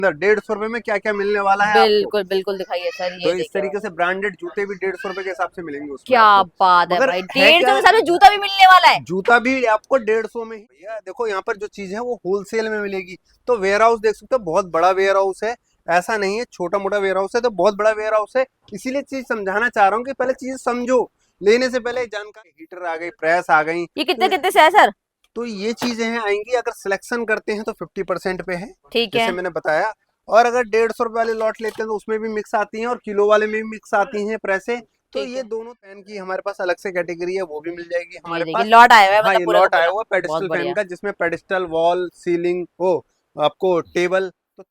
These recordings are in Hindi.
150 रुपए में क्या क्या मिलने वाला है बिल्कुल आपको। बिल्कुल दिखाइए सर, तो ये इस देखिए तरीके से ब्रांडेड जूते भी 150 रुपए के हिसाब से मिलेंगे उसमें क्या आपको। बात है मगर भाई, है 150 क्या, के साथ में जूता भी मिलने वाला है। जूता भी आपको 150 में ही। भैया देखो यहाँ पर जो चीज है वो होलसेल में मिलेगी। तो वेयर हाउस देख सकते हो, बहुत बड़ा वेयर हाउस है, ऐसा नहीं है छोटा मोटा वेयर हाउस है, तो बहुत बड़ा वेयर हाउस है। इसीलिए चीज समझाना चाह रहा हूँ कि पहले चीज समझो, लेने से पहले जानकारी। हीटर आ गई, प्रेस आ गई, ये कितने कितने से है सर? तो ये चीजें हैं आएंगी। अगर सिलेक्शन करते हैं तो 50% पे है, ठीक जैसे है। मैंने बताया। और अगर 150 रुपए वाले लॉट लेते हैं तो उसमें भी मिक्स आती हैं, और किलो वाले में भी मिक्स आती हैं प्रेसें। तो ठीक ये है, दोनों फैन की हमारे पास अलग से कैटेगरी है, वो भी मिल जाएगी ये हमारे देखिए पास। लॉट आया हुआ है, हाँ, मतलब ये पूरा का लॉट आया पूरा। हुआ बहुत पेडिस्टल फैन बढ़िया। का, जिसमें पेडिस्टल, वॉल, सीलिंग, वो आपको टेबल, तो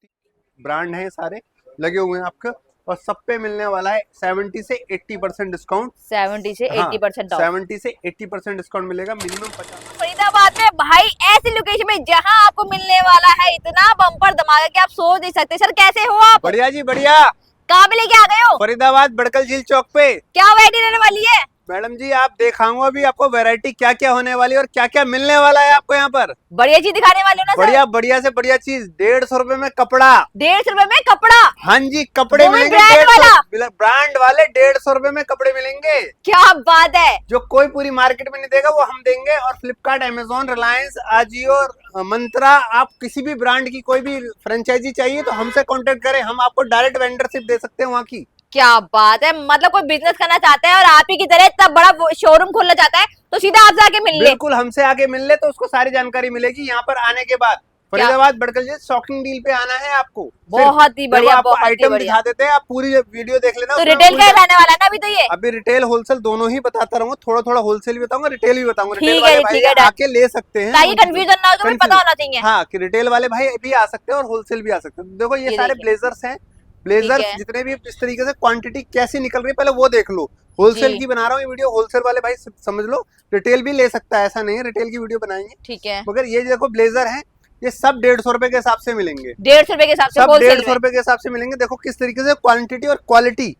ब्रांड है सारे लगे हुए हैं आपके। और सब पे मिलने वाला है 70 से 80% डिस्काउंट। 70 से हाँ, 80% ऑफ। 70 से 80% डिस्काउंट मिलेगा, मिनिमम 50। फरीदाबाद में भाई ऐसी लोकेशन में जहां आपको मिलने वाला है इतना बम्पर धमाका कि आप सोच नहीं सकते। सर कैसे हो आप? बढ़िया जी बढ़िया। कहाँ पे लेके आ गए हो? फरीदाबाद बड़कल झील चौक पे। क्या वैरायटी रहने वाली है? मैडम जी आप दिखाऊंगा अभी आपको वैरायटी क्या क्या होने वाली है और क्या क्या मिलने वाला है आपको यहाँ पर। बढ़िया चीज दिखाने वाले हो ना सर? बढ़िया बढ़िया से बढ़िया चीज, 150 रुपए में कपड़ा। 150 में कपड़ा? हाँ जी, कपड़े वो भी मिलेंगे ब्रांड 150, वाला? ब्रांड वाले 150 रुपए में कपड़े मिलेंगे। क्या बात है। जो कोई पूरी मार्केट में नहीं देगा वो हम देंगे। और फ्लिपकार्ट, अमेजोन, रिलायंस, आजियो, मंत्रा, आप किसी भी ब्रांड की कोई भी फ्रेंचाइजी चाहिए तो हमसे कांटेक्ट करें, हम आपको डायरेक्ट वेंडरशिप दे सकते हैं वहाँ की। क्या बात है, मतलब कोई बिजनेस करना चाहता है और आप ही की तरह इतना बड़ा शोरूम खोलना चाहता है तो सीधा आपसे आके मिल ले। बिल्कुल, हमसे आगे मिल ले तो उसको सारी जानकारी मिलेगी यहाँ पर आने के बाद। क्या फरीदाबाद बड़कल जी शॉकिंग डील पे आना है आपको। बहुत ही देखो बढ़िया, आपको बहुत ही आइटम बढ़िया। दिखा देते हैं, आप पूरी वीडियो देख लेना। तो उसमें रिटेल पूरी का रहने वाला है ना अभी तो ये? अभी रिटेल होलसेल दोनों ही बताता रहूंगा, थोड़ा थोड़ा होलसेल भी बताऊंगा, रिटेल भी बताऊंगा। रिटेल ठीक है वाले जी, भाई ठीक है, डन। आके ले सकते हैं, ताकि कंफ्यूजन ना हो, तो मुझे पता होना चाहिए। हाँ कि रिटेल वाले भाई भी आ सकते हैं और होलसेल भी आ सकते हैं। देखो ये ये सारे देखिए। ब्लेजर्स हैं, ठीक ब्लेजर्स है जितने भी इस तरीके से क्वांटिटी कैसी निकल रही है पहले वो देख लो। जी। होलसेल की बना रहा हूँ ये वीडियो, होलसेल वाले भाई समझ लो। रिटेल भी ले सकता है, ऐसा नहीं है, रिटेल की वीडियो बनाएंगे। ठीक है। मगर ये देखो ब्लेजर है, ये सब 150 रुपए के हिसाब से मिलेंगे। 150 के हिसाब से सब होलसेल 150 में? रुपए के हिसाब से मिलेंगे। देखो किस तरीके से क्वांटिटी और क्वालिटी,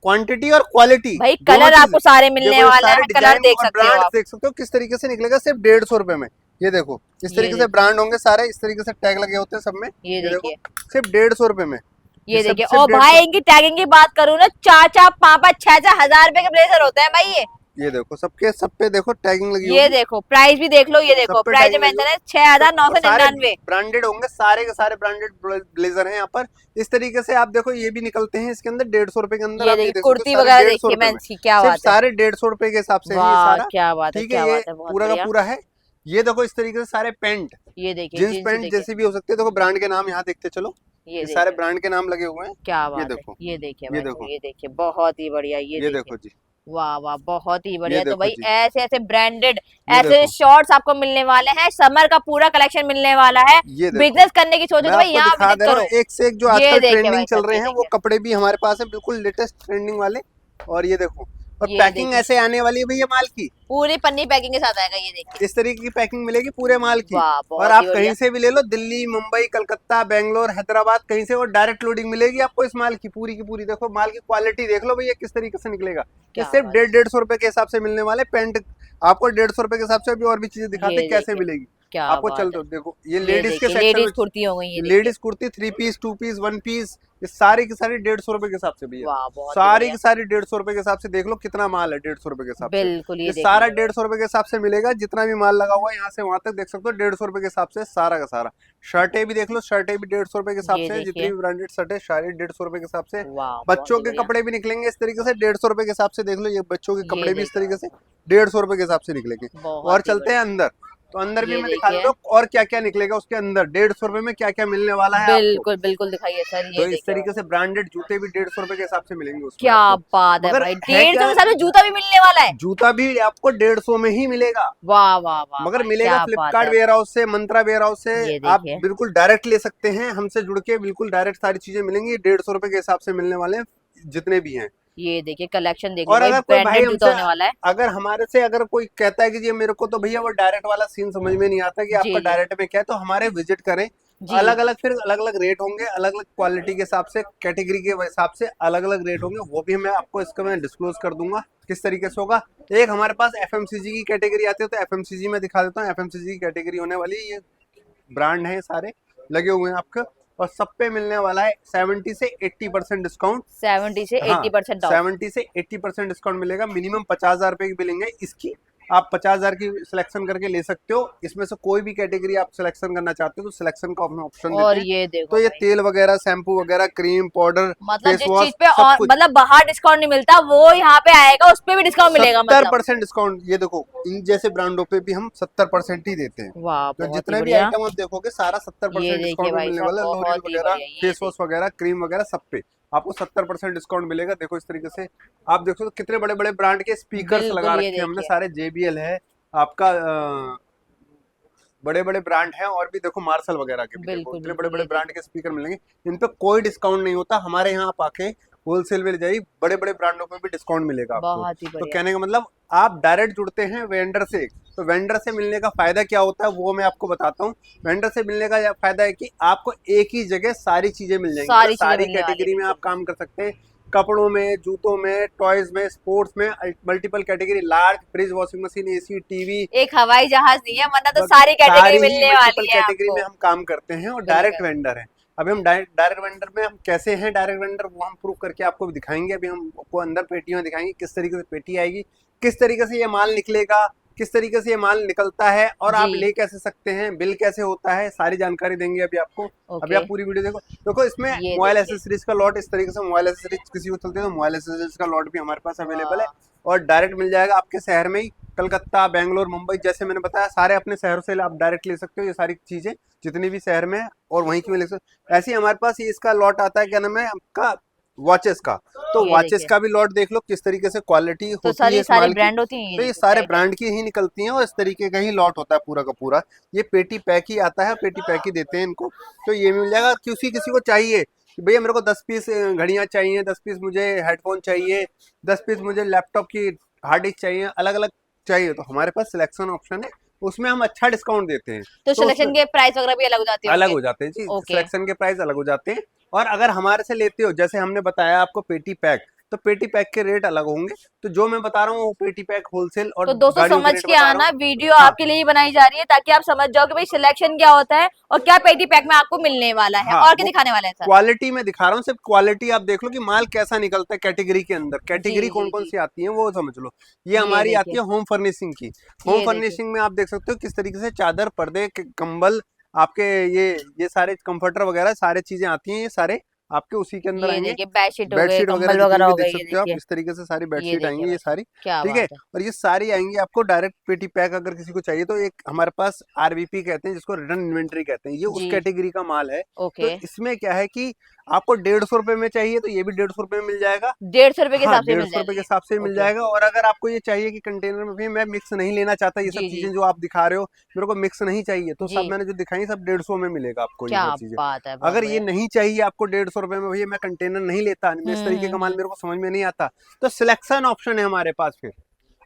क्वांटिटी और क्वालिटी भाई दोनों कलर चीजें। आपको सारे मिलने देखो ये वाला सारे है, कलर डिजाइन देख और सकते हो ब्रांड आप। देख सकते हो किस तरीके से निकलेगा सिर्फ 150 रुपए में। ये देखो इस ये तरीके से देखिए, ब्रांड होंगे सारे, इस तरीके से टैग लगे होते हैं सब में। ये ये देखो देखिए, सिर्फ 150 रुपए में। ये सब देखिए। सिर्फ और भाई 150। इनकी टैगिंग की बात करूँ ना, 4 4 5 5 6 6 हजार रुपए के ब्लेजर होते हैं भाई ये। ये देखो सबके सब पे देखो टैगिंग लगी ये होगी, देखो प्राइस भी देख लो, ये सब देखो पे प्राइस टैगिंग लगी मेंशन होगी। है 6,999। और सारे ब्रांडेड होंगे, सारे के सारे ब्रांडेड ब्लेजर हैं यहाँ पर। इस तरीके से आप देखो ये भी निकलते हैं इसके अंदर 150 रुपए के अंदर। ये आप ये देखिए देख सकते हो कुर्ती सारे वगैरह 150 देखिए रुपए में, मेंस की, क्या सिर्फ बात है। सारे 150 रुपए के हिसाब से है ये वाह सारा। क्या बात है, ठीक है, क्या ये बात है, बहुत पूरा का बढ़िया। पूरा है। ये देखो इस तरीके से सारे पैंट, ये देखिए जींस जींस ही पैंट देखिए। जैसी भी हो सकती है। देखो ब्रांड के नाम यहाँ देखते चलो, ये ये सारे देखिए ब्रांड के नाम लगे हुए हैं। क्या ये बात है, देखो, ये देखिए ये भाई देखो, साहब, ये देखिए बहुत ही बढ़िया, ये ये देखिए। देखो जी, वाह वाह बहुत ही ये बढ़िया। तो देखो भाई जी, ऐसे ऐसे ब्रांडेड ये ऐसे देखो, शॉर्ट्स आपको मिलने वाले हैं, समर का पूरा कलेक्शन मिलने वाला है। ये देखो। बिजनेस करने की सोचो मैं तो भाई आपको यहाँ दिखा विजिट दे रहा करो। हूँ एक से एक जो ये आजकल देखिए भाई ट्रेंडिंग चल साहब, रहे ये हैं वो देखिए, कपड़े भी हमारे पास है, बिल्कुल लेटेस्ट ट्रेंडिंग वाले। और ये देखो, और ये पैकिंग देखिए ऐसे आने वाली है भैया माल की, पूरी पन्नी पैकिंग के साथ आएगा, ये देखिए। इस तरीके की पैकिंग मिलेगी पूरे माल की। वाह और बहुत ही आप बढ़िया। कहीं से भी ले लो, दिल्ली, मुंबई, कलकत्ता, बेंगलोर, हैदराबाद, कहीं से, और डायरेक्ट लोडिंग मिलेगी आपको इस माल की पूरी की पूरी। देखो माल की क्वालिटी देख लो भैया किस तरीके से निकलेगा। ये क्या सिर्फ बात 150 रुपए के हिसाब से मिलने वाले पैंट। आपको 150 रुपए के हिसाब से अभी और भी चीजें है, दिखाते ये कैसे देखिए मिलेगी क्या आपको। चल बात है। दो, देखो ये ये लेडीज के देखिए सेक्शन में, लेडीज कुर्ती हो गई, ये देखिए। Ladies kurti 3 piece, 2 piece, 1 piece, ये सारी की सारी 150 रुपए के हिसाब से भैया। वाह बहुत ही सारी बढ़िया। की सारी 150 रुपए के हिसाब से देख लो कितना माल है 150 रुपए के हिसाब से। बिल्कुल ये ये सारा देखिए। 150 रुपए के हिसाब से मिलेगा, जितना भी माल लगा हुआ है यहाँ से वहां तक देख सकते हो 150 रुपए के हिसाब से सारा का सारा। शर्टें भी देख लो, शर्टें भी 150 रुपए के हिसाब ये से है, जितनी देखिए। भी ब्रांडेड शर्ट है सारी 150 रुपए के हिसाब से। वाह बहुत बच्चों ही के बढ़िया। कपड़े भी निकलेंगे इस तरीके से 150 रुपए के हिसाब से, देख लो ये बच्चों के ये कपड़े भी इस देखिए तरीके से 150 रुपए के हिसाब से निकलेंगे। और बहुत ही चलते हैं बढ़िया। अंदर, तो अंदर भी ये मैं दिखा देखिए देता हूँ और क्या क्या निकलेगा उसके अंदर। 150 रुपए में क्या क्या मिलने वाला है आपको। बिल्कुल बिल्कुल दिखाइए सर, तो ये इस देखिए तरीके भाई। से ब्रांडेड जूते भी 150 रुपए के हिसाब से मिलेंगे उसमें क्या आपको। बात है मगर भाई, है 150 क्या, के साथ में जूता भी मिलने वाला है? जूता भी आपको 150 में ही मिलेगा। वाह वाह वाह मगर भाई मिलेगा क्या बात फ्लिपकार्ट है। वेयर हाउस से, मंत्रा वेयर हाउस से। ये आप देखिए बिल्कुल डायरेक्ट ले सकते हैं हमसे जुड़ के, बिल्कुल डायरेक्ट सारी चीजें मिलेंगी। 150 रुपए के हिसाब से मिलने वाले हैं जितने भी हैं। ये देखिए कलेक्शन देख लो और भाई, अगर कोई भाई ब्रांडेड जूता हमसे, होने वाला है। अगर हमारे से अगर कोई कहता है कि ये मेरे को तो भैया वो डायरेक्ट वाला सीन समझ में नहीं आता कि आपका जी जी डायरेक्ट में क्या है, तो हमारे विजिट करें। जी। अलग अलग फिर अलग अलग रेट होंगे, अलग अलग क्वालिटी के हिसाब से, कैटेगरी के हिसाब से अलग अलग रेट होंगे। वो भी मैं आपको इसका मैं डिस्क्लोज कर दूंगा किस तरीके से होगा। एक हमारे पास एफएमसीजी की कैटेगरी आती है, तो एफएमसीजी में दिखा देता हूँ। एफएमसीजी की कैटेगरी होने वाली है, ये ब्रांड है सारे लगे हुए हैं आपके। और सब पे मिलने वाला है 70 से 80% डिस्काउंट। 70 से हाँ, 80% ऑफ। 70 से 80% डिस्काउंट मिलेगा। मिनिमम 50,000 रुपए की बिलिंग है इसकी। आप 50,000 की सिलेक्शन करके ले सकते हो। इसमें से कोई भी कैटेगरी आप सिलेक्शन करना चाहते हो तो सिलेक्शन का ऑप्शन और देते हैं। ये तो देखो ये भाई, तेल वगैरह, शैम्पू वगैरह, क्रीम, पाउडर, मतलब फेस जिस वॉश, चीज पे सब और कुछ मतलब बाहर डिस्काउंट नहीं मिलता वो यहाँ पे आएगा, उस पे भी डिस्काउंट मिलेगा मतलब। 70% डिस्काउंट। ये देखो इन जैसे ब्रांडों पे भी हम 70% ही देते हैं। वाह, तो बहुत ही जितने भी बढ़िया। आइटम आप देखोगे सारा ये 70% देखिए डिस्काउंट में भाई मिलने साहब, वाला है। लोरियल बहुत ही वगैरह, बढ़िया, ये फेस वॉश देखिए। वगैरह, क्रीम वगैरह, सब पे आपको 70% डिस्काउंट मिलेगा। देखो इस तरीके से आप देखो तो कितने बड़े बड़े ब्रांड के स्पीकर्स लगा बिल्कुल, ये रखे हैं हमने देखिए। सारे। JBL है आपका, बड़े बड़े ब्रांड हैं। और भी देखो मार्शल वगैरह के भी देखो बिल्कुल इतने बड़े बिल्कुल, बड़े ये ब्रांड देखिए। के स्पीकर मिलेंगे। इन पे कोई डिस्काउंट नहीं होता। हमारे यहाँ आप आके होलसेल में ले जाइए, बड़े बड़े ब्रांडों पे भी डिस्काउंट मिलेगा आपको। बहुत ही तो बढ़िया। कहने का मतलब आप डायरेक्ट जुड़ते हैं वेंडर से। तो वेंडर से मिलने का फायदा क्या होता है वो मैं आपको बताता हूँ। वेंडर से मिलने का यह फायदा है कि आपको एक ही जगह सारी चीजें मिल जाएंगी। मतलब सारी चीजें सारी मिलने वाली है, कैटेगरी में बिल्कुल। आप काम कर सकते हैं। कपड़ों में, जूतों में, टॉयज में, स्पोर्ट्स में, multiple category, large, fridge, washing machine, AC, TV, एक हवाई जहाज नहीं है, मतलब तो बस सारी कैटेगरी सारी ही मिलने मल्टीपल वाली है कैटेगरी आपको। में हम काम करते हैं। और डायरेक्ट बिल्कुल। वेंडर है। अभी हम डायरेक्ट वेंडर में हम कैसे हैं डायरेक्ट वेंडर वो हम प्रूव करके आपको दिखाएंगे। अभी हम आपको अंदर पेटियां दिखाएंगे किस तरीके से पेटी आएगी, किस तरीके से ये माल निकलेगा, किस तरीके से ये माल निकलता है और जी। आप ले कैसे सकते हैं, बिल कैसे होता है, सारी जानकारी देंगे अभी आपको। अभी ओके। आप पूरी वीडियो देखो। देखो इसमें ये मोबाइल देखिए। एसेसरीज का लॉट इस तरीके से, मोबाइल एसेसरीज किसी को चलते हैं तो मोबाइल एसेसरीज का लॉट भी हमारे पास अवेलेबल है। वाह। और डायरेक्ट मिल जाएगा आपके शहर में ही। कलकत्ता, बेंगलोर, मुंबई, जैसे मैंने बताया सारे अपने शहरों से आप डायरेक्ट ले सकते हो ये सारी चीजें जितनी भी शहर में है, और वहीं की भी ले सकते हो। ऐसे ही हमारे पास ये इसका लॉट आता है, क्या नाम है आपका, वॉचेस का। तो ये वॉचेस देखिए। का भी लॉट देख लो किस तरीके से क्वालिटी तो होती है सारी इस सारी माल की। ब्रांड होती हैं, ये तो ये देखो सारे क्या क्या। ब्रांड की ही निकलती हैं और इस तरीके का ही लॉट होता है पूरा का पूरा। ये पेटी पैक ही आता है, पेटी पैक ही देते हैं इनको। तो ये मिल जाएगा। किसी किसी को चाहिए कि भैया मेरे को 10 पीस घड़ियां चाहिए, 10 पीस मुझे हेडफोन चाहिए, 10 पीस मुझे लैपटॉप की हार्ड डिस्क चाहिए, अलग अलग चाहिए, तो हमारे पास सिलेक्शन ऑप्शन है, उसमें हम अच्छा डिस्काउंट देते हैं। तो तो उसमें सिलेक्शन के प्राइस वगैरह भी अलग हो जाते अलग होंगे। हो जाते हैं जी, ओके। सिलेक्शन के प्राइस अलग हो जाते हैं। और अगर हमारे से लेते हो, जैसे हमने बताया आपको पेटी पैक, तो पेटी पैक के रेट अलग होंगे। तो जो मैं बता रहा हूँ वो पेटी पैक होलसेल और तो दोस्तों गाड़ियों के समझ रेट के बता रहा आना, हूँ। वीडियो हाँ आपके लिए ही बनाई जा रही है ताकि आप समझ जाओ कि भाई सिलेक्शन क्या होता है और क्या पेटी पैक में आपको मिलने वाला है, हाँ, और क्या वो दिखाने वाला है सर। क्वालिटी में दिखा रहा हूँ। सिर्फ क्वालिटी आप देख लो कि माल कैसा निकलता है कैटेगरी के अंदर। जी कैटेगरी कौन जी कौन जी। सी आती है वो समझ लो। ये ये हमारी आती देखिए। है होम फर्निशिंग की। होम ये देखिए। फर्निशिंग में आप देख सकते हो किस तरीके से चादर, पर्दे, कंबल, आपके ये सारे कंफर्टर वगैरह सारे चीजें आती हैं। ये सारे आपके उसी के अंदर ये आएंगे। देखिए, बेडशीट हो गए, बेडशीट वगैरह कंबल जितनी वगैरह भी हो देख गए, ये सकते हो आप, देखिए। इस तरीके से सारी ये बेडशीट देखिए आएंगी ये भाई साहब, सारी। क्या ठीक है। बात है। और ये सारी आएंगी आपको डायरेक्ट पेटी पैक अगर किसी को चाहिए तो। एक हमारे पास RVP कहते हैं जिसको, रिटर्न इन्वेंट्री कहते हैं, ये उस जी। कैटेगरी का माल है। तो ओके। इसमें क्या है कि आपको 150 रुपए में चाहिए तो ये भी 150 रुपए में मिल जाएगा। 150 रुपए के हाँ, हिसाब से मिल 150 रुपए जाएगा के ये। हिसाब से मिल ओके। जाएगा। और अगर आपको ये चाहिए कि कंटेनर में भी मैं मिक्स नहीं लेना चाहता, ये सब जी जी चीजें जो आप दिखा रहे हो मेरे को मिक्स नहीं चाहिए, तो सब जी। मैंने जो दिखाई सब 150 में मिलेगा आपको ये क्या सब चीजें। बात है, बहुत अगर ये बढ़िया। नहीं चाहिए आपको 150 रुपए में, भैया मैं कंटेनर नहीं लेता, मैं इस तरीके का माल हम्म। मेरे को समझ में नहीं आता, तो सिलेक्शन ऑप्शन है हमारे पास। फिर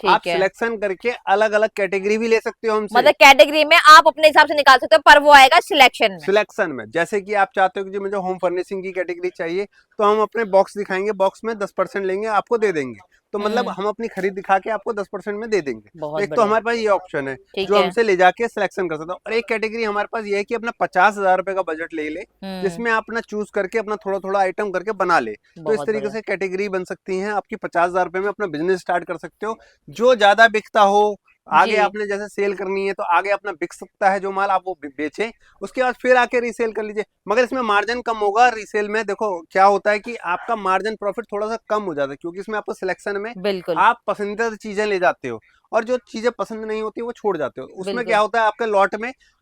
आप ठीक है। सिलेक्शन करके अलग अलग कैटेगरी भी ले सकते हो हमसे। मतलब कैटेगरी में आप अपने हिसाब से निकाल सकते हो, पर वो आएगा सिलेक्शन में। सिलेक्शन में जैसे कि आप चाहते हो कि जो मुझे होम फर्निशिंग की कैटेगरी चाहिए, तो हम अपने बॉक्स दिखाएंगे, बॉक्स में 10% लेंगे, आपको दे देंगे। तो मतलब हम्म। हम अपनी खरीद दिखा के आपको 10% में दे देंगे। तो बहुत एक तो बढ़िया। हमारे पास ये ऑप्शन है ठीक जो है। हमसे ले जाके सिलेक्शन कर सकते हो। और एक कैटेगरी हमारे पास ये है कि अपना 50,000 रुपए का बजट ले ले, हम्म। जिसमें आप अपना चूज करके अपना थोड़ा थोड़ा आइटम करके बना ले। तो इस बहुत तरीके बढ़िया। से कैटेगरी बन सकती है आपकी। 50,000 रुपए में अपना बिजनेस स्टार्ट कर सकते हो। जो ज्यादा बिकता हो, जी। आगे आपने जैसे सेल करनी है तो आगे अपना बिक सकता है जो माल आप वो बेचें, उसके बाद फिर आके रीसेल कर लीजिए। मगर इसमें मार्जिन कम होगा रीसेल में। देखो क्या होता है कि आपका मार्जिन प्रॉफिट थोड़ा सा कम हो जाता है, क्योंकि इसमें आपको सिलेक्शन में बिल्कुल आप पसंदीदा चीजें ले जाते हो और जो चीजें पसंद नहीं होती वो छोड़ जाते हो। उसमें बिल्कुल। क्या होता है आपके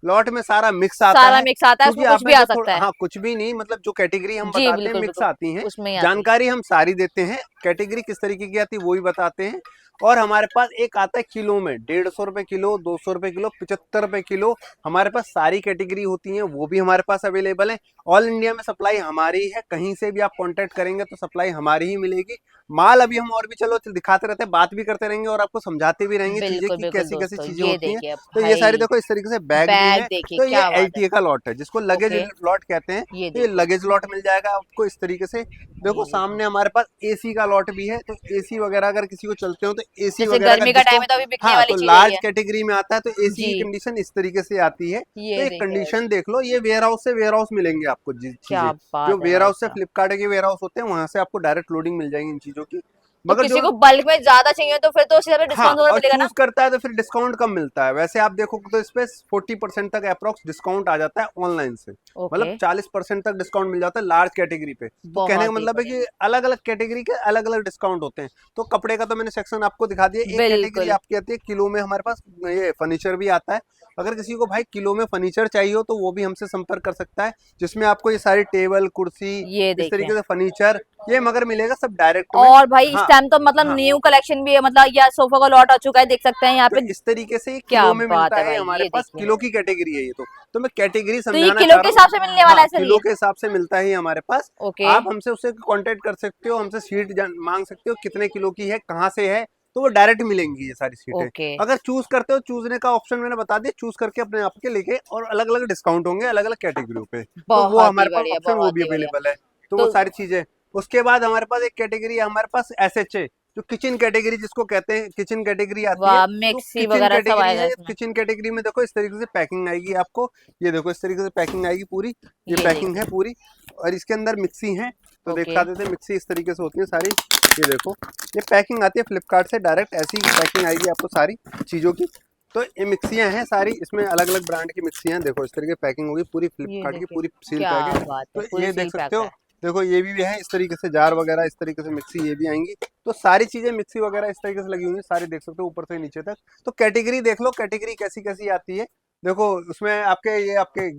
लॉट में सारा मिक्स आता सारा है। मिक्स आता है, क्योंकि उसमें कुछ भी आपने आ जो सकता थोड़ा, है। हाँ कुछ भी नहीं, मतलब जो कैटेगरी हम जी बताते हैं बिल्कुल मिक्स बिल्कुल। आती हैं। उसमें ही आती है। जानकारी हम सारी देते हैं, कैटेगरी किस तरीके की आती है वो भी बताते हैं। और हमारे पास एक आता है किलो में, 150 रुपए किलो, 200 रुपए किलो, 75 रुपए किलो। हमारे पास सारी कैटेगरी होती है, वो भी हमारे पास अवेलेबल है। ऑल इंडिया में सप्लाई हमारी है, कहीं से भी आप कांटेक्ट करेंगे तो सप्लाई हमारी ही मिलेगी। माल अभी हम और भी चलो दिखाते रहते हैं, बात भी करते रहेंगे और आपको समझाते भी रहेंगी चीजें बिल्कुल कि बिल्कुल कैसी कैसी दोस्तों, चीजें ये होती हैं। देखिए तो ये भाई, सारी देखो इस तरीके से बैग भी बैग है। देखिए तो ये क्या बात है। एलटीए का लॉट है जिसको लगेज ओके, लॉट कहते हैं। ये तो ये देखिए, लगेज लॉट मिल जाएगा आपको इस तरीके से। देखो ये सामने हमारे पास एसी का लॉट भी है। तो एसी वगैरह अगर किसी को चलते हो तो एसी जैसे वगैरह का गर्मी का जिसको, टाइम है तो अभी बिकने हाँ वाली तो चीज है लार्ज ये। कैटेगरी में आता है। तो एसी जी, की कंडीशन इस तरीके से आती है। तो ये ये देखिए भाई, कंडीशन देख लो, ये वेयर हाउस से वेयर हाउस मिलेंगे आपको क्या चीजें। जो बात है वेयर भाई हाउस से साहब। फ्लिपकार्ट के वेयर हाउस होते हैं वहां से आपको डायरेक्ट लोडिंग मिल जाएगी इन चीजों की। तो मगर किसी जो, को बल्क में ज्यादा चाहिए तो फिर तो उस हिसाब से हाँ डिस्काउंट वगैरह और मिलेगा ना। चूज करता है तो फिर डिस्काउंट कम मिलता है। वैसे आप देखो तो इस पे 40% तक अप्रोक्स डिस्काउंट आ जाता है ऑनलाइन से। ओके, मतलब 40% तक डिस्काउंट मिल जाता है लार्ज कैटेगरी पे। तो कहने का बहुत ही मतलब है बढ़िया, कि अलग अलग कैटेगरी के अलग अलग डिस्काउंट होते हैं। तो कपड़े का तो मैंने सेक्शन आपको दिखा दिया। एक कैटेगरी बिल्कुल, आपकी आती है किलो में, हमारे पास ये फर्नीचर भी आता है। अगर किसी को भाई किलो में फर्नीचर चाहिए हो तो वो भी हमसे संपर्क कर सकता है, जिसमें आपको ये सारी टेबल कुर्सी ये इस देखिए। तरीके से फर्नीचर ये मगर मिलेगा सब डायरेक्ट में। और भाई इस हाँ टाइम तो मतलब हाँ, न्यू कलेक्शन भी है, मतलब या सोफा का लॉट आ चुका है, देख सकते हैं यहाँ तो पे। इस तरीके से ये क्या किलो में बात मिलता है है भाई, हमारे ये पास। देखिए। किलो की कैटेगरी है ये। तो मैं कैटेगरी तो ये समझाना किलो चाह के रहा हूँ। हिसाब से मिलने वाला हाँ है सर किलो ये। के हिसाब से मिलता है ये हमारे पास। ओके, आप हमसे उससे कांटेक्ट कर सकते हो, हमसे सीट मांग सकते हो कितने किलो की है कहाँ से है। तो वो डायरेक्ट मिलेंगी ये सारी सीटें। ओके, अगर चूज करते हो, चूजने का ऑप्शन मैंने बता दिया, चूज करके अपने आप के लेके, और अलग अलग डिस्काउंट होंगे अलग अलग कैटेगरियों पे। तो वो बहुत ही हमारे पास बढ़िया, ऑप्शन वो बहुत भी ही बढ़िया। अवेलेबल है। तो वो तो सारी चीजें। उसके बाद हमारे पास एक कैटेगरी है हमारे पास SHA, जो किचन कैटेगरी जिसको कहते हैं, किचन कैटेगरी आती है। वाह, तो मिक्सी किचन वगैरह सब कैटेगरी आएगा है। इसमें। किचन कैटेगरी में देखो इस तरीके से पैकिंग आएगी आपको। ये देखो इस तरीके से पैकिंग आएगी पूरी। ये ये पैकिंग है देखिए, पूरी। और इसके अंदर मिक्सी है। तो ओके, दिखा देते हैं, मिक्सी इस तरीके से होती है सारी। ये देखो, ये पैकिंग आती है फ्लिपकार्ट से डायरेक्ट, ऐसी पैकिंग आएगी आपको सारी चीज़ों की। तो ये मिक्सियाँ हैं सारी, इसमें अलग अलग ब्रांड की मिक्सियाँ हैं। देखो इस तरीके पैकिंग होगी पूरी, ये फ्लिपकार्ट की देखिए, पूरी सील क्या पैक है। बात है, तो पूरी ये सील देख सकते पैक हो। है। देखो ये भी है इस तरीके से जार वगैरह, इस तरीके से मिक्सी ये भी आएंगी। तो सारी चीजें मिक्सी वगैरह इस तरीके से लगी हुई है सारी, देख सकते हो ऊपर से नीचे तक। तो कैटेगरी देख लो, कैटेगरी कैसी कैसी आती है। देखो उसमें आपके ये आपके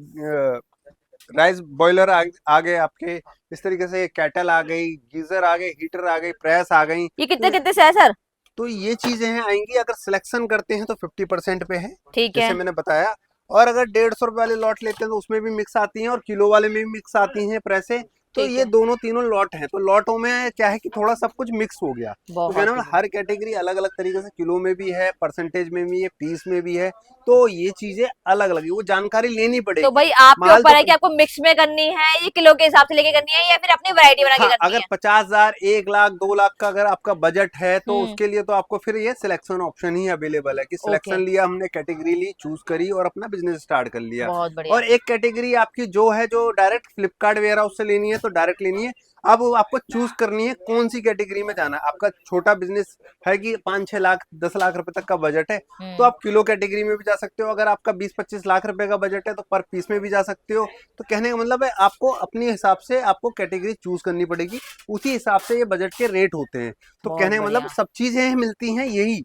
राइस बॉयलर आ गए आपके। इस तरीके से कैटल आ गई, गीजर आ गए, हीटर आ गई, प्रेस आ गई। ये कितने तो कितने से है सर? तो ये चीजें हैं आएंगी। अगर सिलेक्शन करते हैं तो 50% पे है, ठीक जैसे है, मैंने बताया। और अगर 150 रुपए वाले लॉट लेते हैं तो उसमें भी मिक्स आती हैं, और किलो वाले में भी मिक्स आती हैं प्रेसें। तो ठीक ये है, दोनों तीनों लॉट हैं। तो लॉटों में क्या है कि थोड़ा सब कुछ मिक्स हो गया। तो क्या बहुत नाम ही है, बढ़िया। हर कैटेगरी अलग अलग तरीके से, किलो में भी है, परसेंटेज में भी है, पीस में भी है। तो ये चीजें अलग अलग है, वो जानकारी लेनी तो पड़ेगी। भाई आपके माल ऊपर तो है कि आपको मिक्स में करनी है, ये किलो के हिसाब से लेके करनी है या फिर अपनी वैरायटी बना के हाँ, करनी अगर है। 50,000 1 लाख 2 लाख का अगर आपका बजट है तो हम्म, उसके लिए तो आपको फिर ये सिलेक्शन ऑप्शन ही अवेलेबल है कि ओके, सिलेक्शन लिया हमने, कैटेगरी ली, चूज करी और अपना बिजनेस स्टार्ट कर लिया। बहुत बढ़िया। और एक कैटेगरी आपकी जो है, जो डायरेक्ट फ्लिपकार्ट वेयर हाउस से लेनी है तो डायरेक्ट लेनी है। अब वो आपको चूज करनी है कौन सी कैटेगरी में जाना है। आपका छोटा बिजनेस है कि 5-6 लाख 10 लाख रुपए तक का बजट है, तो हम्म, आप किलो कैटेगरी में भी जा सकते हो। अगर आपका 20-25 लाख रुपए का बजट है तो पर पीस में भी जा सकते हो। तो कहने का मतलब है आपको अपने हिसाब से आपको कैटेगरी चूज करनी पड़ेगी। उसी हिसाब से ये बजट के रेट होते हैं। तो बहुत कहने का मतलब बढ़िया, सब चीजें मिलती हैं यही,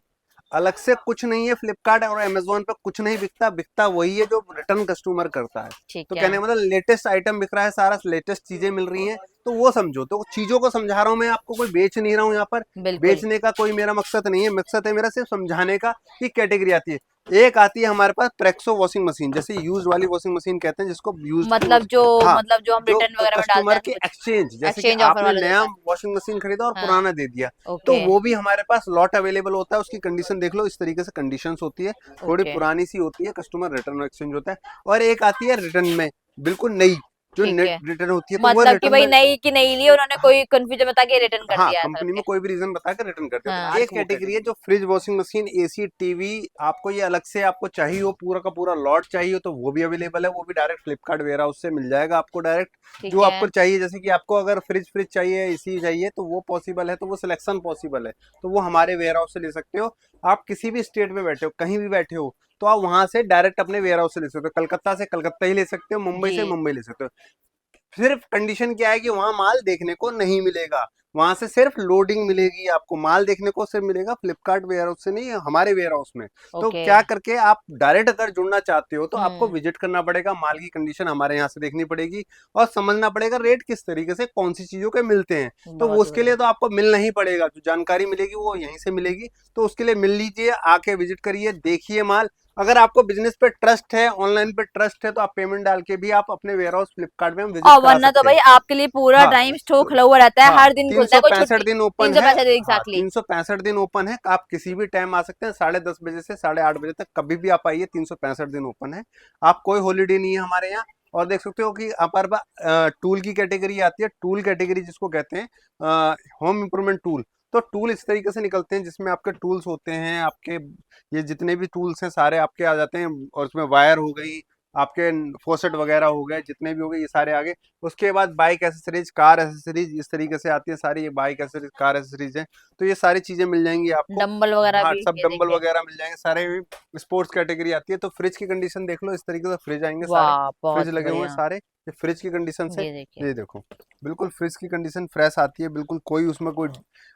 अलग से कुछ नहीं है। फ्लिपकार्ट और अमेजोन पे कुछ नहीं बिकता, बिकता वही है जो रिटर्न कस्टमर करता है। तो ठीक है, कहने का मतलब लेटेस्ट आइटम बिक रहा है, सारा लेटेस्ट चीजें मिल रही हैं। तो वो समझो, तो चीजों को समझा रहा हूँ मैं आपको, कोई बेच नहीं रहा हूँ यहाँ पर। बिल्कुल। बेचने का कोई मेरा मकसद नहीं है, मकसद है मेरा सिर्फ समझाने का कि कैटेगरी आती है। एक आती है हमारे पास प्रेक्सो वॉशिंग मशीन, जैसे यूज वाली वॉशिंग मशीन कहते हैं जिसको यूज की। मतलब जो, हाँ, मतलब जो हम जो रिटर्न वगैरह में डालते कस्टमर हैं के कुछ, एक्सचेंज, जैसे कि एक्सचेंज ऑफर आपने वाला नया जैसा। वॉशिंग मशीन खरीदा और हाँ, पुराना दे दिया, तो ओके, वो भी हमारे पास लॉट अवेलेबल होता है। उसकी कंडीशन देख लो, इस तरीके से कंडीशंस होती है, थोड़ी ओके, पुरानी सी होती है, कस्टमर रिटर्न एक्सचेंज होता है। और एक आती है रिटर्न में, बिल्कुल नई, जो ठीक नेट है। रिटर्न होती है, तो वो मतलब कि रिटर्न भाई में, नई की नई ली, उन्होंने कोई कंफ्यूजन बता के रिटर्न कर हाँ दिया ऐसा कंपनी में करके। कोई भी रीजन बता कर रिटर्न करते हैं। तो हाँ, एक कैटेगरी है जो fridge washing machine, AC, TV, आपको ये अलग से आपको चाहिए हो, पूरा का पूरा लॉट चाहिए हो तो वो भी अवेलेबल है। वो भी डायरेक्ट फ्लिपकार्ट वेयर हाउस से मिल जाएगा आपको डायरेक्ट। जो ठीक है, आपको चाहिए, जैसे कि आपको अगर फ्रिज चाहिए, एसी चाहिए, तो वो पॉसिबल है, तो वो सिलेक्शन पॉसिबल है। तो वो हमारे वेयर हाउस से ले सकते हो। आप किसी भी स्टेट में बैठे हो, कहीं भी बैठे हो, तो आप वहां से डायरेक्ट अपने वेयर हाउस से ले सकते हो। कलकत्ता से कलकत्ता ही ले सकते हो, मुंबई से जी, मुंबई ले सकते हो। सिर्फ कंडीशन क्या है कि वहां माल देखने को नहीं मिलेगा, वहां से सिर्फ लोडिंग मिलेगी। आपको माल देखने को सिर्फ मिलेगा फ्लिपकार्ट वेयर हाउस से, नहीं हमारे वेयर हाउस में। तो ओके, क्या करके आप डायरेक्ट अगर जुड़ना चाहते हो तो आपको हम्म, विजिट करना पड़ेगा, माल की कंडीशन हमारे यहाँ से देखनी पड़ेगी, और समझना पड़ेगा रेट किस तरीके से कौन सी चीजों के मिलते हैं। तो वो बहुत ही उसके लिए बढ़िया, तो आपको मिलना ही पड़ेगा, जो जानकारी मिलेगी वो यहीं से मिलेगी। तो उसके लिए मिल लीजिए, आके विजिट करिए, देखिए माल। अगर आपको बिजनेस पे ट्रस्ट है, ऑनलाइन पे ट्रस्ट है, तो आप पेमेंट डाल के भी आप अपने वेयर हाउस फ्लिपकार्ट में विजिट और करा वरना तो सकते भाई हैं। आपके लिए पूरा हाँ टाइम स्टॉक खुला हुआ रहता है, हाँ, हर दिन तीन खुलता सौ है, कोई पैंसठ छुट्टी। दिन ओपन है। 365 हाँ, एग्जैक्टली। 365 दिन ओपन है, आप किसी भी टाइम आ सकते हैं, 10:30 बजे से 8:30 बजे तक कभी भी आप आइए, 365 दिन ओपन है। आप कोई हॉलीडे नहीं है हमारे यहाँ। और देख सकते हो कि हमारे पास टूल की कैटेगरी आती है, टूल कैटेगरी जिसको कहते हैं होम इम्प्रूवमेंट टूल। तो टूल इस तरीके से निकलते हैं जिसमें आपके टूल्स होते हैं, आपके ये जितने भी टूल्स हैं सारे आपके आ जाते हैं, और उसमें वायर हो गई, आपके फोसेट वगैरह हो गए, जितने भी हो गए ये सारे आ गए। उसके बाद बाइक एसेसरीज, कार एसेसरीज इस तरीके से आती है सारी, ये बाइक एसेसरीज, कार एसेसरीज है। तो ये सारी चीजें मिल जाएंगी आपको। डंबल वगैरह हाँ, भी सब ये डंबल देखिए। वगैरह मिल जाएंगे सारे। स्पोर्ट्स कैटेगरी आती है। तो फ्रिज की कंडीशन देख लो, इस तरीके से फ्रिज आएंगे सारे, वाह फ्रिज बहुत लगे हुए हैं बढ़िया। सारे। ये फ्रिज की कंडीशन से, ये देखिए। ये देखो बिल्कुल फ्रिज की कंडीशन फ्रेश आती है, बिल्कुल कोई उसमें कोई।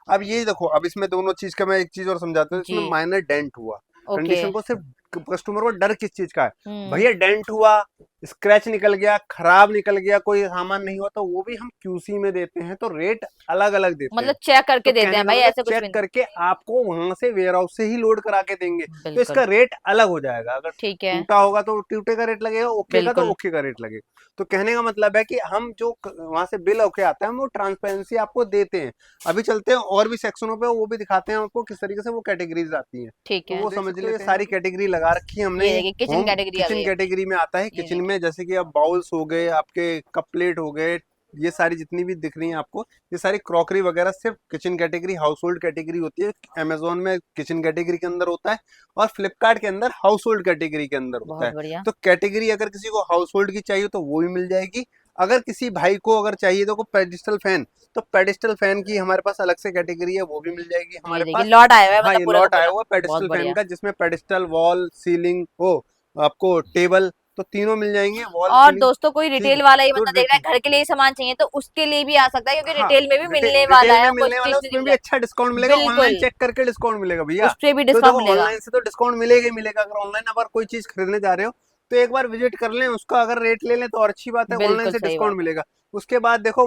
अब ये देखो, अब इसमें दोनों चीज का मैं एक चीज और समझाता हूँ, जी। इसमें माइनर डेंट हुआ। ओके। कंडीशन को सिर्फ कस्टमर को डर किस चीज का है, हम्म। भैया डेंट हुआ, स्क्रैच निकल गया, खराब निकल गया, कोई सामान नहीं हुआ, तो वो भी हम क्यूसी में देते हैं, तो रेट अलग अलग देते हैं। मतलब चेक तो करके देते कहने हैं का भाई, मतलब ऐसे कुछ चेक भी नहीं। करके आपको वहां से वेयर हाउस से ही लोड करा के देंगे, तो बिल्कुल। इसका रेट अलग हो जाएगा। अगर ठीक है। टूटा होगा तो टूटे का रेट लगेगा, ओके का तो बिल्कुल। ओके का रेट लगेगा। तो कहने का मतलब है कि हम जो वहां से बिल होके आता है, हम वो ट्रांसपेरेंसी आपको देते हैं। अभी चलते हैं और भी सेक्शनों पे, वो भी दिखाते हैं आपको किस तरीके से वो कैटेगरीज आती हैं। ठीक तो है। वो समझ लेते हैं। ये सारी कैटेगरी लगा रखी है हमने। ये देखिए किचन होम कैटेगरी आ किचन गई अपनी। कैटेगरी में आता है। ये किचन देखिए। में जैसे कि अब बाउल्स हो गए, आपके कप प्लेट हो गए, ये सारी जितनी भी दिख रही हैं आपको, ये सारी क्रॉकरी वगैरह सिर्फ kitchen category, house hold category होती है। अमेजोन में किचन कैटेगरी के अंदर होता है, और फ्लिपकार्ट के अंदर हाउस होल्ड कैटेगरी के अंदर होता बहुत है। बढ़िया। तो कैटेगरी अगर किसी को हाउस होल्ड की चाहिए तो वो भी मिल जाएगी। अगर किसी भाई को अगर चाहिए तो पेडिस्टल फैन, तो पेडिस्टल फैन की हमारे पास अलग से कैटेगरी है, वो भी मिल जाएगी ये हमारे देखिए पास। लॉट आया हुआ है, हाँ, मतलब ये पूरा का लॉट आया पूरा। हुआ बहुत पेडिस्टल फैन बढ़िया। का, जिसमें पेडिस्टल, वॉल, सीलिंग, हो आपको टेबल, तो तीनों मिल जाएंगे, वॉल और सीलिंग। दोस्तों कोई ठीक रिटेल है। वाला ही तो मतलब देख रहा है घर के लिए ही सामान चाहिए, तो उसके लिए भी आ सकता है, क्योंकि हाँ, रिटेल में भी मिलने वाला रिटेल में है, हमको मिलने वाला है, स्टेशनरी उसमें मिल भी रहा अच्छा डिस्काउंट है। मिलेगा। ऑनलाइन बिल्कुल। चेक करके डिस्काउंट मिलेगा भैया। उस पे भी तो डिस्काउंट देखो, मिलेगा। ऑनलाइन से तो डिस्काउंट मिलेगा ही मिलेगा। अगर ऑनलाइन अगर कोई चीज खरीदने जा रहे हो तो एक बार विजिट कर लें, उसका अगर रेट ले लें तो और अच्छी बात है, ऑनलाइन बिल्कुल से सही डिस्काउंट बात है। मिलेगा। उसके बाद देखो,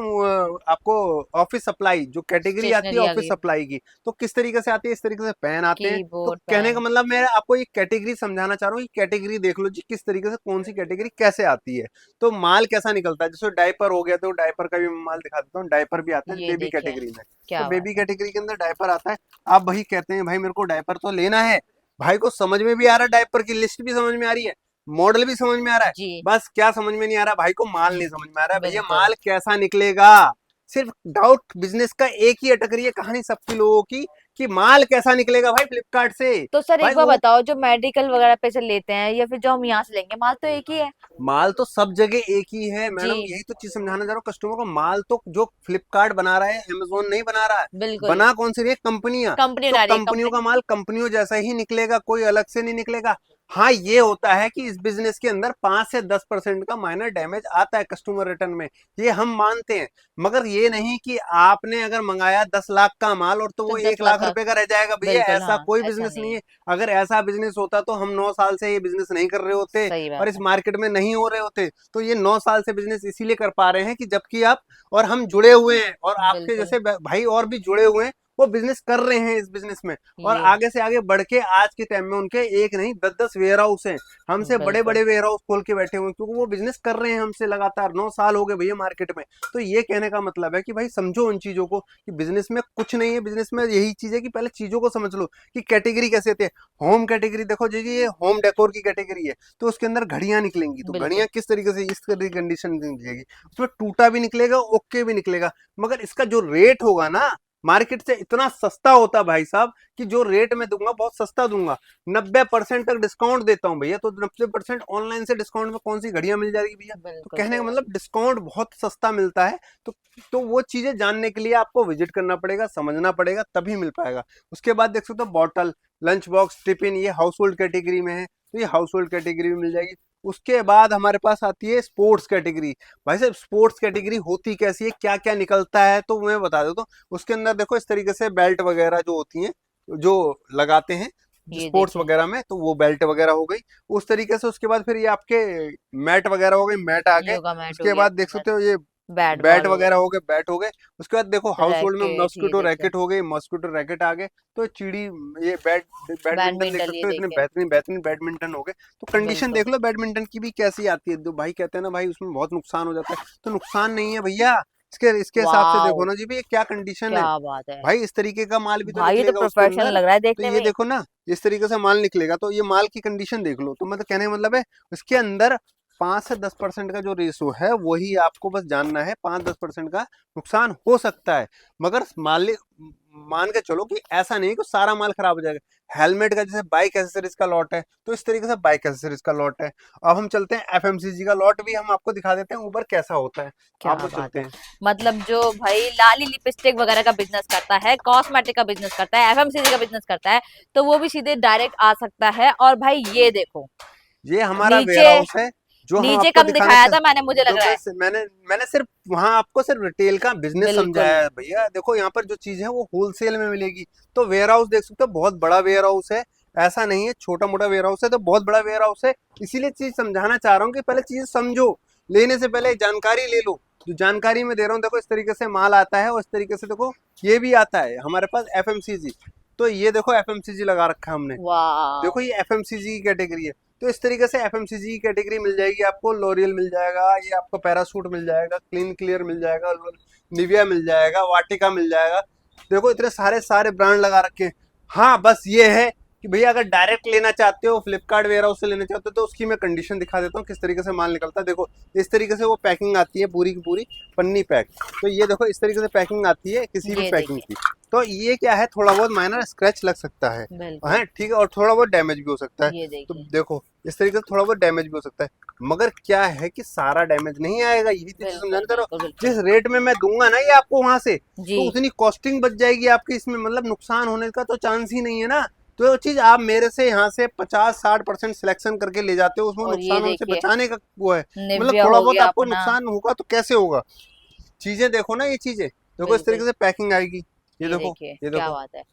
आपको ऑफिस सप्लाई जो कैटेगरी आती है स्टेशनरी आ ऑफिस गई। सप्लाई की, तो किस तरीके से आती है, इस तरीके से पेन आते हैं। तो कीबोर्ड कहने का पेन। मतलब मैं आपको ये कैटेगरी समझाना चाह रहा हूँ, ये कैटेगरी देख लो जी, किस तरीके से कौन सी कैटेगरी कैसे आती है, तो माल कैसा निकलता है। जैसे डायपर हो गया, तो डायपर का भी मैं माल दिखा देता हूँ। डायपर भी आता है ये बेबी देखिए कैटेगरी में। तो क्या बात बेबी है। कैटेगरी के अंदर डायपर आता है। आप वही कहते हैं भाई मेरे को डायपर तो लेना है, भाई को समझ में भी आ रहा है, डायपर की लिस्ट भी समझ में आ रही है, मॉडल भी समझ में आ रहा है, जी। बस क्या समझ में नहीं आ रहा, भाई को माल नहीं समझ में आ रहा है, भैया बिल्कुल। माल कैसा निकलेगा। सिर्फ डाउट बिजनेस का एक ही अटक रही है कहानी सबकी लोगों की, कि माल कैसा निकलेगा भाई फ्लिपकार्ट से। तो सर भाई एक बार वो बताओ, जो मेडिकल वगैरह पे से लेते हैं या फिर जो हम यहाँ से लेंगे, माल तो एक ही है। माल तो सब जगह एक ही है जी। मैडम, यही तो चीज समझाना चाह रहा हूँ कस्टमर को। माल तो जो फ्लिपकार्ट बना रहा है, अमेजोन नहीं बना रहा है। बिल्कुल। बना कौन सी रही है, कंपनियां। कंपनी तो बना रही है, कंपनियों का कंपनी। माल कंपनियों जैसा ही निकलेगा, कोई अलग से नहीं निकलेगा। हाँ, ये होता है कि इस बिजनेस के अंदर 5 से 10% का माइनर डैमेज आता है कस्टमर रिटर्न में, ये हम मानते हैं। मगर ये नहीं कि आपने अगर मंगाया 10 लाख का माल और तो तो वो 10 एक लाख लाख का। रुपए का रह जाएगा, भैया बिल्कुल ऐसा हाँ, कोई ऐसा बिजनेस नहीं नहीं है। है। अगर ऐसा बिजनेस होता तो हम 9 साल से ये बिजनेस नहीं कर रहे होते, सही और बात इस है। मार्केट में नहीं हो रहे होते। तो ये 9 साल से बिजनेस इसीलिए कर पा रहे हैं कि जबकि आप और हम जुड़े हुए हैं, और आपके बिल्कुल। जैसे भाई और भी जुड़े हुए हैं, वो बिजनेस कर रहे हैं इस बिजनेस में, और ये। आगे से आगे बढ़ के आज के टाइम में उनके एक नहीं 10-10 वेयर हाउस हैं, हमसे बड़े बिल्कुल। बड़े वेयर हाउस खोल के बैठे हुए हैं, क्योंकि वो बिजनेस कर रहे हैं हमसे लगातार। 9 साल हो गए भैया मार्केट में। तो ये कहने का मतलब है कि भाई समझो उन चीजों को, कि बिजनेस में कुछ नहीं है। बिजनेस में यही चीज है कि पहले चीजों को समझ लो कि कैटेगरी कैसे थे। होम कैटेगरी देखो जी, ये होम डेकोर की कैटेगरी है, तो उसके अंदर घड़ियां निकलेंगी। तो बिल्कुल। घड़ियां किस तरीके से, इस तरीके की कंडीशन निकलेगी, उसमें टूटा भी निकलेगा, ओके भी निकलेगा। मगर इसका जो रेट होगा ना, मार्केट से इतना सस्ता होता है भाई साहब, कि जो रेट मैं दूंगा बहुत सस्ता दूंगा। 90% तक डिस्काउंट देता हूँ भैया। तो 90% ऑनलाइन से डिस्काउंट में कौन सी घड़ियां मिल जाएगी भैया। तो बिल्कुल कहने सही का बात। मतलब डिस्काउंट बहुत सस्ता मिलता है। तो वो चीजें जानने के लिए आपको विजिट करना पड़ेगा, समझना पड़ेगा, तभी मिल पाएगा। उसके बाद देख सकते हो बॉटल, लंच बॉक्स, टिफिन, ये हाउस होल्ड कैटेगरी में है, तो ये हाउस होल्ड कैटेगरी में मिल जाएगी। उसके बाद हमारे पास आती है स्पोर्ट्स कैटेगरी। भाई साहब, स्पोर्ट्स कैटेगरी होती कैसी है, क्या क्या निकलता है, तो मैं बता देता हूँ। उसके अंदर देखो इस तरीके से बेल्ट वगैरह जो होती हैं, जो लगाते हैं ये स्पोर्ट्स देखिए। वगैरह में, तो वो बेल्ट वगैरह हो गई उस तरीके से। उसके बाद फिर ये आपके मैट वगैरह हो गई, मैट आ गए। योगा मैट हो उसके गया बाद अपने देख पास। सकते हो ये बैट बैट बॉल हो वगैरह हो गए, बैट हो गए। उसके बाद देखो हाउस होल्ड में रैकेट, ये मॉस्किटो देखिए रैकेट हो गई, मॉस्किटो रैकेट आ गए। तो चिड़ी, ये बैडमिंटन देख बैडमिंटन, ये सकते हो, इतने देखिए बेहतरीन बेहतरीन बैडमिंटन हो गए। तो कंडीशन बिल्कुल। देख लो बैडमिंटन की भी कैसी आती है। दो भाई कहते हैं ना भाई उसमें बहुत नुकसान हो जाता है, तो नुकसान नहीं है भैया। इसके इसके हिसाब से देखो वाओ, ना जी भैया क्या कंडीशन है। क्या बात है भाई इस तरीके का माल भी तो भाई, ये तो निकलेगा उसके प्रोफेशनल अंदर। लग रहा है तो देखने ये में। देखो ना, इस तरीके से माल निकलेगा, तो ये माल की कंडीशन देख लो। तो मतलब कहने का मतलब है उसके अंदर 5 से 10% का जो रेशो है वही आपको बस जानना है। 5-10% का नुकसान हो सकता है, मगर मालिक मान के चलो कि ऐसा नहीं कि सारा माल खराब हो जाएगा। हेलमेट का जैसे बाइक एसेसरीज का लॉट है, तो इस तरीके से बाइक एसेसरीज का लॉट है। अब हम चलते हैं एफएमसीजी का लॉट भी हम आपको दिखा देते हैं ऊपर कैसा होता है। क्या आप वो बात चलते है, हैं। मतलब जो भाई लाली लिपस्टिक वगैरह का बिजनेस करता है, कॉस्मेटिक का बिजनेस करता है, एफएमसीजी का बिजनेस करता है, तो वो भी सीधे डायरेक्ट आ सकता है। और भाई ये देखो ये हमारा वेयर नीचे, हाउस है जो हम नीचे आपको कम दिखाना दिखाया था मैंने, मुझे लग जो रहा है। मैंने सिर्फ वहां आपको सिर्फ रिटेल का बिजनेस बिल्कुल। समझाया है भैया। देखो यहाँ पर जो चीज है वो होलसेल में मिलेगी। तो वेयर हाउस देख सकते हो, बहुत बड़ा वेयर हाउस है। ऐसा नहीं है छोटा मोटा वेयर हाउस है, तो बहुत बड़ा वेयर हाउस है। इसीलिए चीज समझाना चाह रहा हूँ कि पहले चीज समझो, लेने से पहले जानकारी ले लो। जो जानकारी मैं दे रहा हूँ, देखो इस तरीके से माल आता है और इस तरीके से देखो ये भी आता है हमारे पास एफएमसीजी। तो ये देखो एफएमसीजी लगा रखा है हमने। वाह, देखो ये एफएमसीजी की कैटेगरी है। तो इस तरीके से एफएमसीजी की कैटेगरी मिल जाएगी आपको। लॉरियल मिल जाएगा, ये आपको पैरासूट मिल जाएगा, क्लीन क्लियर मिल जाएगा, निविया मिल जाएगा, वाटिका मिल जाएगा। देखो इतने सारे सारे ब्रांड लगा रखे हैं। हाँ बस ये है कि भैया अगर डायरेक्ट लेना चाहते हो, फ्लिपकार्ट वेयर हाउस से लेना चाहते हो, तो उसकी मैं कंडीशन दिखा देता हूँ किस तरीके से माल निकलता है। देखो इस तरीके से वो पैकिंग आती है पूरी की पूरी, पन्नी पैक। तो ये देखो इस तरीके से पैकिंग आती है किसी भी ये पैकिंग देखिए की। तो ये क्या है, थोड़ा बहुत माइनर स्क्रैच लग सकता है बिल्कुल, ठीक है, और थोड़ा बहुत डैमेज भी हो सकता है। ये तो देखिए देखो इस तरीके से थोड़ा बहुत डैमेज भी हो सकता है, मगर क्या है कि सारा डैमेज नहीं आएगा। यही तो चीज बिल्कुल समझाना चाह रहा बिल्कुल हूँ। बिल्कुल। जिस रेट में मैं दूंगा ना ये आपको वहां से, जी, तो उतनी कॉस्टिंग बच जाएगी आपकी इसमें, मतलब नुकसान होने का तो चांस ही नहीं है ना। तो वो चीज आप मेरे से यहाँ से 50-60% सिलेक्शन करके ले जाते हो, उसमें और ये नुकसान होने से देखिए बचाने का वो है। मतलब निव्या थोड़ा हो बहुत गया आपको अपना। नुकसान होगा तो कैसे होगा। चीजें देखो ना, ये चीजें देखो इस बिल्कुल, तरीके से पैकिंग आएगी। ये ये देखो, देखिए ये क्या देखो बात है।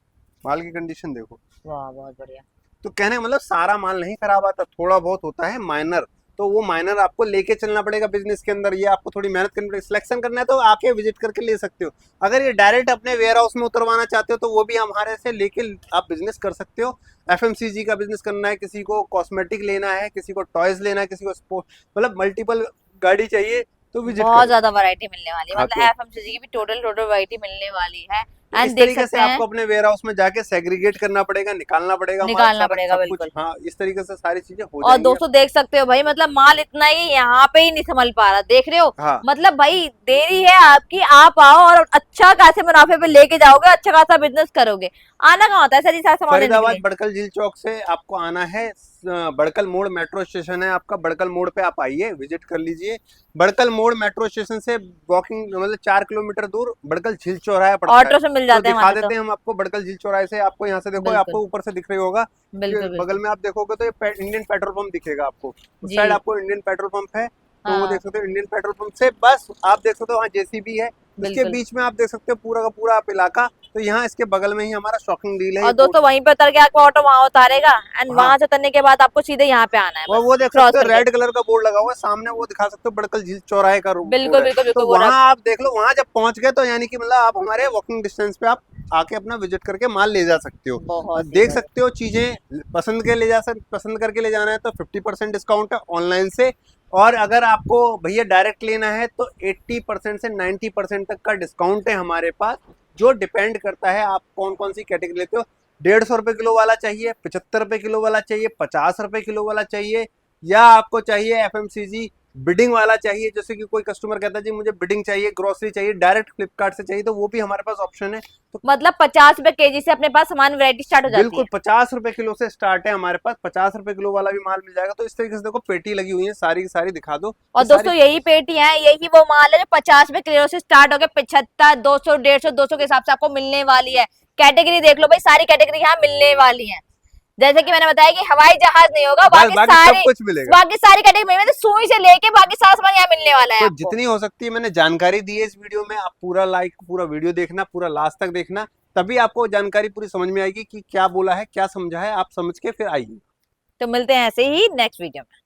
माल की कंडीशन देखो। वाह, बहुत बढ़िया। तो कहने का मतलब सारा माल नहीं खराब आता, थोड़ा बहुत होता है माइनर। तो वो माइनर आपको लेके चलना पड़ेगा बिजनेस के अंदर। ये आपको थोड़ी मेहनत करनी पड़ेगी, सिलेक्शन करना है तो आके विजिट करके ले सकते हो। अगर ये डायरेक्ट अपने वेयर हाउस में उतरवाना चाहते हो तो वो भी हमारे से लेके आप बिजनेस कर सकते हो। एफएमसीजी का बिजनेस करना है, किसी को कॉस्मेटिक लेना है, किसी को टॉयज लेना है, किसी को स्पोर्ट, मतलब मल्टीपल गाड़ी चाहिए, तो विजिट बहुत करो। ज्यादा वैरायटी मिलने वाली है, हाँ मतलब तो एफएमसीजी की भी टोटल टोटल वैरायटी मिलने वाली है। तो एंड इस देख तरीके से सकते हैं, आपको अपने वेयर हाउस में जाके सेग्रीगेट करना पड़ेगा, निकालना पड़ेगा माल निकालना सारा पड़ेगा सब कुछ। बिल्कुल। हाँ इस तरीके से सारी चीजें हो और जाएंगी। दोस्तों देख सकते हो भाई, मतलब माल इतना ही यहाँ पे ही नहीं संभल पा रहा, देख रहे हो। हाँ मतलब भाई देरी है आपकी, आप आओ और अच्छा खासे मुनाफे पे लेके जाओगे, अच्छा खासा बिजनेस करोगे। आना कहाँ होता है सर ये सारा सामान लेने के फरीदाबाद लिए? बड़कल झील चौक से आपको आना है। बड़कल मोड़ मेट्रो स्टेशन है आपका, बड़कल मोड़ पे आप आइए, विजिट कर लीजिए। बड़कल मोड़ मेट्रो स्टेशन से वॉकिंग मतलब 4 किलोमीटर दूर बड़कल झील चौराहा पड़ता है। ऑटो से मिल तो जाते हैं वहां दिखा से तो। देते हैं हम आपको बड़कल झील चौराहे से। आपको यहाँ से देखो, बिल्कुल आपको ऊपर से दिख रही होगा कि बिल्कुल बगल बिल्कुल। में आप देखोगे तो ये इंडियन पेट्रोल पंप दिखेगा आपको। उस जी साइड आपको इंडियन पेट्रोल पंप है, तो वो हाँ, देख सकते हो। इंडियन पेट्रोल पंप से बस आप देख सकते हो वहाँ जेसीबी है। उसके बिल्कुल। बीच में आप देख सकते हो पूरा का पूरा आप इलाका। तो यहाँ इसके बगल में ही हमारा शॉपिंग डील है, और ये बोर्ड। दोस्तों वहीं पे उतर के आपको ऑटो वहां उतारेगा, एंड हाँ वहां से उतरने के बाद आपको सीधे यहाँ पे आना है और बस वो देख क्रॉस सकते हो करके। रेड कलर का बोर्ड लगा हुआ है सामने, वो दिखा सकते हो बड़कल झील चौराहे का बोर्ड बिल्कुल है। बिल्कुल तो बिल्कुल, वो वहां रहा। आप देख लो, वहां जब पहुंच गए तो यानी कि मतलब आप हमारे वॉकिंग डिस्टेंस पे आप आके अपना विजिट करके माल ले जा सकते हो। और बहुत ही देख बढ़िया। सकते हो चीजें पसंद करके ले जाना है तो 50% डिस्काउंट है ऑनलाइन से। और अगर आपको भैया डायरेक्ट लेना है तो 80% से 90% तक का डिस्काउंट है हमारे पास, जो डिपेंड करता है आप कौन कौन सी कैटेगरी लेते हो। 150 रुपए किलो वाला चाहिए, 75 रुपए किलो वाला चाहिए, 50 रुपए किलो वाला चाहिए, या आपको चाहिए एफएमसीजी बिडिंग वाला चाहिए। जैसे कि कोई कस्टमर कहता है जी मुझे बिडिंग चाहिए, ग्रोसरी चाहिए, डायरेक्ट फ्लिपकार्ट से चाहिए, तो वो भी हमारे पास ऑप्शन है। तो मतलब 50 रुपए केजी से अपने पास सामान वैरायटी स्टार्ट हो जाती बिल्कुल है। 50 रुपए किलो से स्टार्ट है हमारे पास, 50 रुपए किलो वाला भी माल मिल जाएगा। तो इस तरीके से देखो पेटी लगी हुई है, सारी की सारी दिखा दो और ये सारी। दोस्तों यही पेटी है, यही वो माल है जो 50 रुपए किलो से स्टार्ट होकर 75, 200, 150, 200 के हिसाब से आपको मिलने वाली है। कैटेगरी देख लो भाई, सारी कैटेगरी यहाँ मिलने वाली है। जैसे कि मैंने बताया कि हवाई जहाज नहीं होगा, बस बाकी बाकी सब सारी, कुछ मिलेगा। बाकी सारी कैटेगरी में सुई से लेके बाकी सारा सामान यहाँ मिलने वाला है तो आपको। जितनी हो सकती है मैंने जानकारी दी है इस वीडियो में। आप पूरा पूरा वीडियो देखना, पूरा लास्ट तक देखना, तभी आपको जानकारी पूरी समझ में आएगी कि क्या बोला है क्या समझा है। आप समझ के फिर आइए। तो मिलते हैं ऐसे ही नेक्स्ट वीडियो में।